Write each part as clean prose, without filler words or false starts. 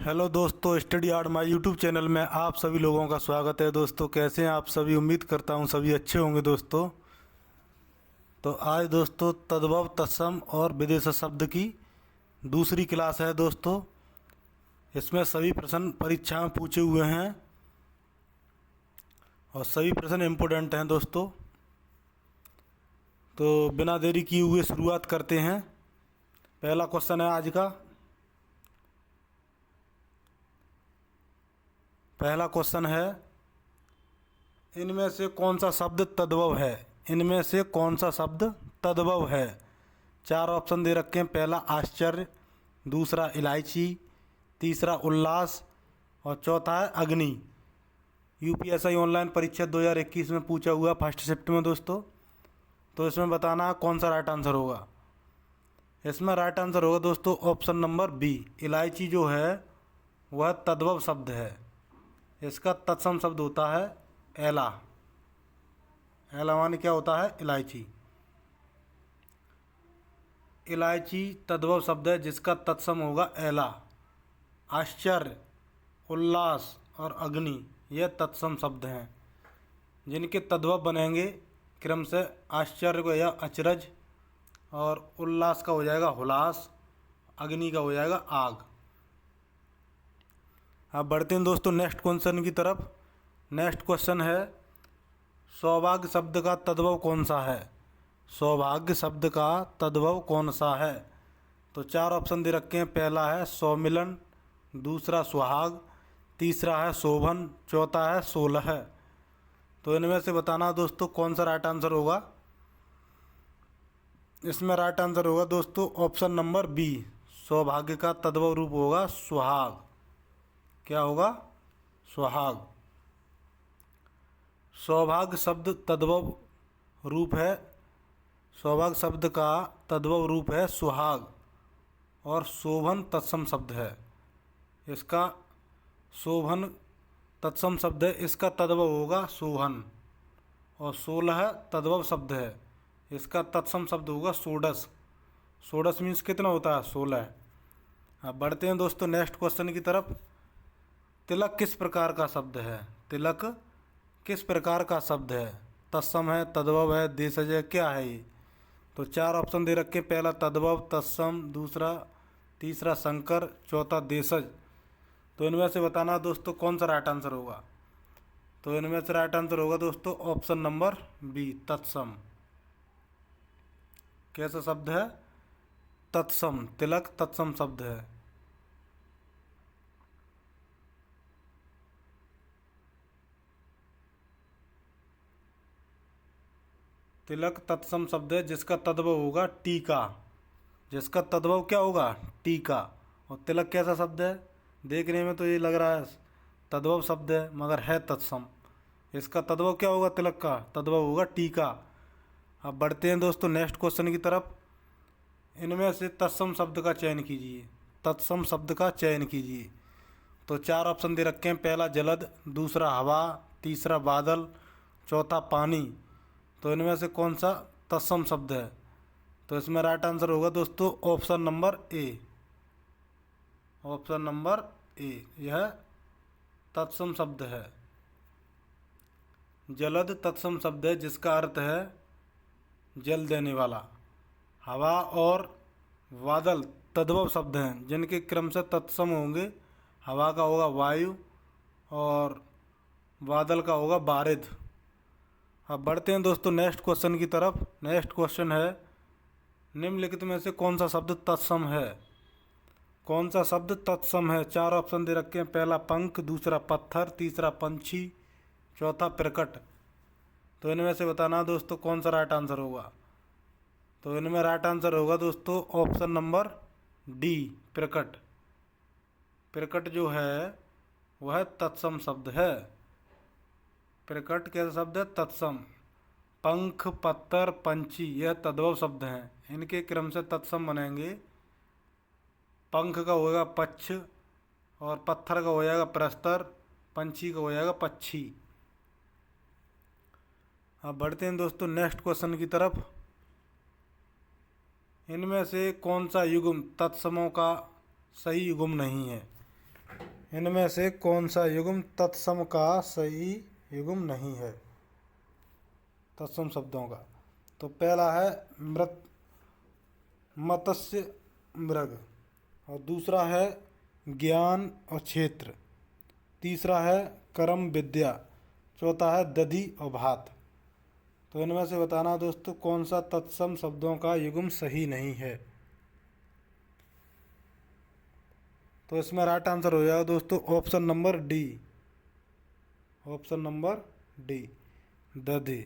Hello दोस्तों, study art my YouTube channel में आप सभी लोगों का स्वागत है। दोस्तों कैसे हैं आप सभी? उम्मीद करता हूं सभी अच्छे होंगे। दोस्तों तो आज दोस्तों तद्भव, तत्सम और विदेश शब्द की दूसरी क्लास है। दोस्तों इसमें सभी प्रश्न परीक्षा में पूछे हुए हैं और सभी प्रश्न इम्पोर्टेंट हैं। दोस्तों तो बिना देरी किए हुए शुरुआत करते हैं। पहला क्वेश्चन है आज का। पहला क्वेश्चन है, इनमें से कौन सा शब्द तद्भव है? इनमें से कौन सा शब्द तद्भव है? चार ऑप्शन दे रखे हैं। पहला आश्चर्य, दूसरा इलायची, तीसरा उल्लास और चौथा है अग्नि। यूपीएसआई ऑनलाइन परीक्षा 2021 में पूछा हुआ फर्स्ट शिफ्ट में। दोस्तों तो इसमें बताना कौन सा राइट आंसर होगा। इसमें राइट आंसर होगा दोस्तों ऑप्शन नंबर बी। इलायची जो है वह तद्भव शब्द है। इसका तत्सम शब्द होता है एला। एला माने क्या होता है? इलायची। इलायची तद्भव शब्द है जिसका तत्सम होगा एला। आश्चर्य, उल्लास और अग्नि ये तत्सम शब्द हैं जिनके तद्भव बनेंगे क्रम से आश्चर्य को या अचरज, और उल्लास का हो जाएगा हुलास, अग्नि का हो जाएगा आग। अब बढ़ते हैं दोस्तों नेक्स्ट क्वेश्चन की तरफ। नेक्स्ट क्वेश्चन है, सौभाग्य शब्द का तद्भव कौन सा है? सौभाग्य शब्द का तद्भव कौन सा है? तो चार ऑप्शन दे रखे हैं। पहला है सौमिलन, दूसरा सुहाग, तीसरा है शोभन, चौथा है सोलह। तो इनमें से बताना दोस्तों कौन सा राइट आंसर होगा। इसमें राइट आंसर होगा दोस्तों ऑप्शन नंबर बी। सौभाग्य का तद्भव रूप होगा सुहाग। क्या होगा? सुहाग। सौभाग्य शब्द तद्भव रूप है, सौभाग्य शब्द का तद्भव रूप है सुहाग, और शोभन तत्सम शब्द है। इसका शोभन तत्सम शब्द है, इसका तद्भव होगा शोभन। और सोलह तद्भव शब्द है, इसका तत्सम शब्द होगा षोडश। षोडश मीन्स कितना होता है? 16। अब बढ़ते हैं दोस्तों नेक्स्ट क्वेश्चन की तरफ। तिलक किस प्रकार का शब्द है? तिलक किस प्रकार का शब्द है? तत्सम है, तद्भव है, देशज है, क्या है ये? तो चार ऑप्शन दे रखे। पहला तद्भव, तत्सम, दूसरा तीसरा संकर, चौथा देशज। तो इनमें से बताना दोस्तों कौन सा राइट आंसर होगा। तो इनमें से राइट आंसर होगा दोस्तों ऑप्शन नंबर बी, तत्सम। कैसा शब्द है? तत्सम। तिलक तत्सम शब्द है। तिलक तत्सम शब्द है जिसका तद्भव होगा टीका। जिसका तद्भव क्या होगा? टीका। और तिलक कैसा शब्द है? देखने में तो ये लग रहा है तद्भव शब्द है, मगर है तत्सम। इसका तद्भव क्या होगा? तिलक का तद्भव होगा टीका। अब बढ़ते हैं दोस्तों नेक्स्ट क्वेश्चन की तरफ। इनमें से तत्सम शब्द का चयन कीजिए। तत्सम शब्द का चयन कीजिए। तो चार ऑप्शन दे रखे हैं। पहला जलद, दूसरा हवा, तीसरा बादल, चौथा पानी। तो इनमें से कौन सा तत्सम शब्द है? तो इसमें राइट आंसर होगा दोस्तों option number A. Option number A, यह तत्सम शब्द है। जलद तत्सम शब्द है जिसका अर्थ है जल देने वाला। हवा और बादल तद्भव शब्द हैं जिनके क्रम से तत्सम होंगे। हवा का होगा वायु और बादल का होगा बारिद। अब बढ़ते हैं दोस्तों नेक्स्ट क्वेश्चन की तरफ। नेक्स्ट क्वेश्चन है, निम्नलिखित में से कौन सा शब्द तत्सम है? कौन सा शब्द तत्सम है? चार ऑप्शन दे रखे हैं। पहला पंख, दूसरा पत्थर, तीसरा पंछी, चौथा प्रकट। तो इनमें से बताना दोस्तों कौन सा राइट आंसर होगा। तो इनमें राइट आंसर होगा दोस्तों ऑप्शन नंबर डी, प्रकट। प्रकट जो है वह तत्सम शब्द है। प्रकट कैसा शब्द है? तत्सम। पंख, पत्थर, पंछी यह तद्भव शब्द हैं। इनके क्रम से तत्सम बनेंगे। पंख का होगा पक्ष, और पत्थर का हो जाएगा प्रस्तर, पंछी का हो जाएगा पक्षी। अब बढ़ते हैं दोस्तों नेक्स्ट क्वेश्चन की तरफ। इनमें से कौन सा युग्म तत्समों का सही युग्म नहीं है? इनमें से कौन सा युग्म तत्सम का सही युग्म नहीं है? तत्सम शब्दों का तो पहला है मृत मत्स्य मृग, और दूसरा है ज्ञान और क्षेत्र, तीसरा है कर्म विद्या, चौथा है दधि और भात। तो इनमें से बताना दोस्तों कौन सा तत्सम शब्दों का युग्म सही नहीं है। तो इसमें राइट आंसर हो जाएगा दोस्तों option number D. Option number D, दधि।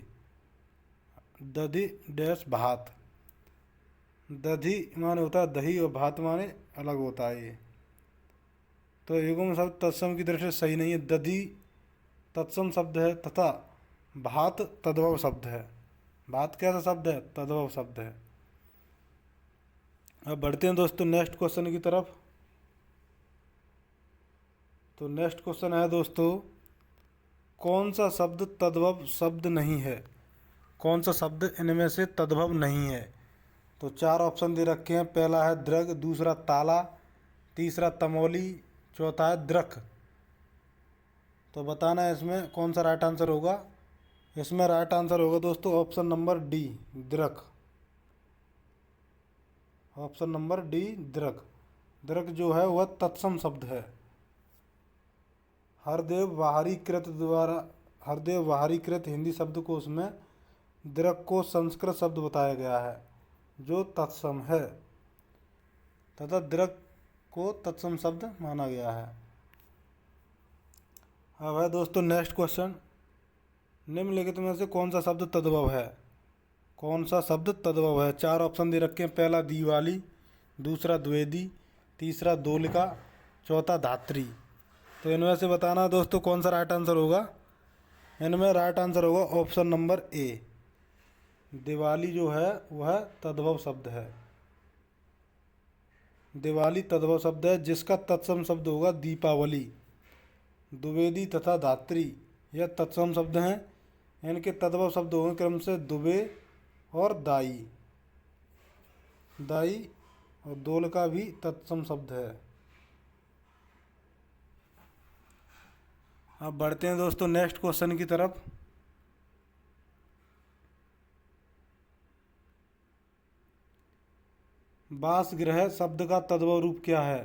दधि डैश भात। दधि माने होता है दही और भात माने अलग होता है ये। तो युग्म शब्द तत्सम की दृष्टि से सही नहीं है। दधि तत्सम शब्द है तथा भात तद्भव शब्द है। भात कैसा शब्द है? तद्भव शब्द है। अब बढ़ते हैं दोस्तों नेक्स्ट क्वेश्चन की तरफ। तो नेक्स्ट क्वेश्चन है दोस्तों, कौन सा शब्द तद्भव शब्द नहीं है? कौन सा शब्द इनमें से तद्भव नहीं है? तो चार ऑप्शन दे रखे हैं। पहला है दृग, दूसरा ताला, तीसरा तमोली, चौथा है द्रख। तो बताना है इसमें कौन सा राइट आंसर होगा। इसमें राइट आंसर होगा दोस्तों ऑप्शन नंबर डी, द्रख। ऑप्शन नंबर डी, द्रख। द्रख जो है वह तत्सम शब्द है। हरदेव वाहरीकृत हिंदी शब्दकोश में द्रख को संस्कृत शब्द बताया गया है जो तत्सम है, तथा द्रख को तत्सम शब्द माना गया है। अब है दोस्तों नेक्स्ट क्वेश्चन, निम्नलिखित में से कौन सा शब्द तद्भव है? कौन सा शब्द तद्भव है? चार ऑप्शन दे रखे हैं। पहला दिवाली, दूसरा द्विवेदी, तीसरा दोलिका, चौथा धात्री। तो इनमें से बताना दोस्तों कौन सा राइट आंसर होगा। इनमें राइट आंसर होगा ऑप्शन नंबर ए, दिवाली जो है वह तद्भव शब्द है। दिवाली तद्भव शब्द है जिसका तत्सम शब्द होगा दीपावली। द्विवेदी तथा धात्री यह तत्सम शब्द हैं। इनके तद्भव शब्द होंगे क्रम से दुबे और दाई। दाई और दोलका भी तत्सम शब्द है। अब बढ़ते हैं दोस्तों नेक्स्ट क्वेश्चन की तरफ। बासगृह शब्द का तद्भव रूप क्या है?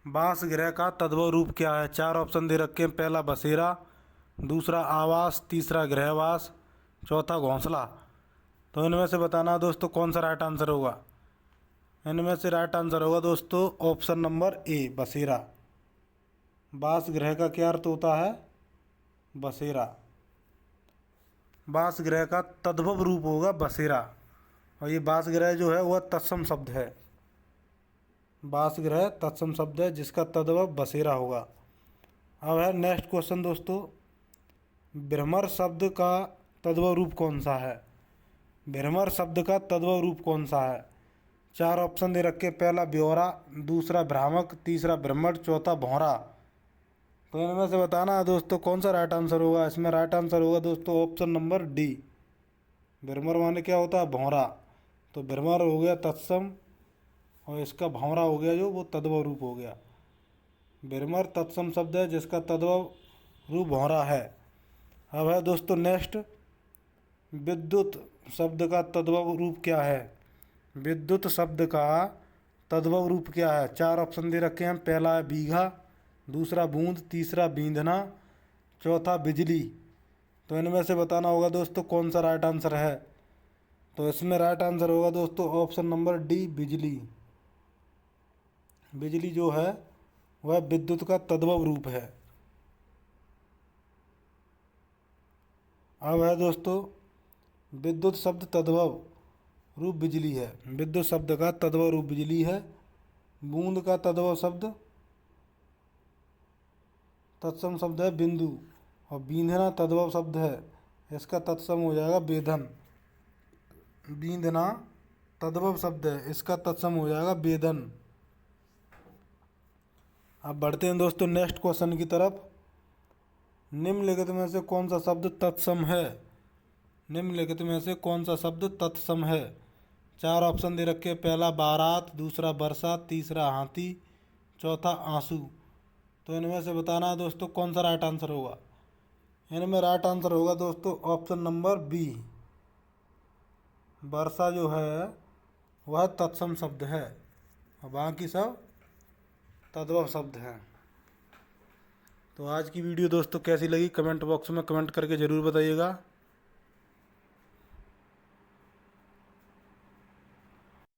बासगृह का तद्भव रूप क्या है? चार ऑप्शन दे रखे हैं। पहला बसेरा, दूसरा आवास, तीसरा गृहवास, चौथा घोंसला। तो इनमें से बताना दोस्तों कौन सा राइट आंसर होगा। इनमें से राइट आंसर होगा दोस्तों ऑप्शन नंबर ए, बसेरा। बासगृह का क्या अर्थ होता है? बसेरा। बासगृह का तद्भव रूप होगा बसेरा, और ये बासगृह जो है वह तत्सम शब्द है। बासगृह तत्सम शब्द है जिसका तद्भव बसेरा होगा। अब है नेक्स्ट क्वेश्चन दोस्तों, भ्रमर शब्द का तद्भव रूप कौन सा है? भ्रमर शब्द का तद्भव रूप कौन सा है? चार ऑप्शन दे रखे। पहला ब्योरा, दूसरा भ्रामक, तीसरा भ्रमर, चौथा भौरा। तो इनमें से बताना है दोस्तों कौन सा राइट आंसर होगा। इसमें राइट आंसर होगा दोस्तों ऑप्शन नंबर डी, भ्रमर माने क्या होता है? भौरा। तो भ्रमर हो गया तत्सम, और इसका भौरा हो गया जो वो तद्भव रूप हो गया। भ्रमर तत्सम शब्द है जिसका तद्भव रूप भौरा है। अब है दोस्तों नेक्स्ट, विद्युत शब्द का तद्भव रूप क्या है? विद्युत शब्द का तद्भव रूप क्या है? चार ऑप्शन दे रखे हैं। पहला है बीघा, दूसरा बूंद, तीसरा बींधना, चौथा बिजली। तो इनमें से बताना होगा दोस्तों कौन सा राइट आंसर है। तो इसमें राइट आंसर होगा दोस्तों ऑप्शन नंबर डी, बिजली। बिजली जो है वह विद्युत का तद्भव रूप है। अब है दोस्तों विद्युत शब्द तद्भव रूप बिजली है। विद्युत शब्द का तद्भव रूप बिजली है। बूंद का तद्भव शब्द तत्सम शब्द है बिंदु, और बींधना तद्भव शब्द है, इसका तत्सम हो जाएगा बेधन। बींधना तद्भव शब्द है, इसका तत्सम हो जाएगा बेधन। अब बढ़ते हैं दोस्तों नेक्स्ट क्वेश्चन की तरफ। निम्नलिखित में से कौन सा शब्द तत्सम है? निम्नलिखित में से कौन सा शब्द तत्सम है? चार ऑप्शन दे रखे। पहला बारात, दूसरा बरसात, तीसरा हाथी, चौथा आंसू। तो इनमें से बताना है दोस्तों कौन सा राइट आंसर होगा। इनमें राइट आंसर होगा दोस्तों ऑप्शन नंबर बी। वर्षा जो है वह तत्सम शब्द है और बाकी सब तद्भव शब्द हैं। तो आज की वीडियो दोस्तों कैसी लगी कमेंट बॉक्स में कमेंट करके ज़रूर बताइएगा।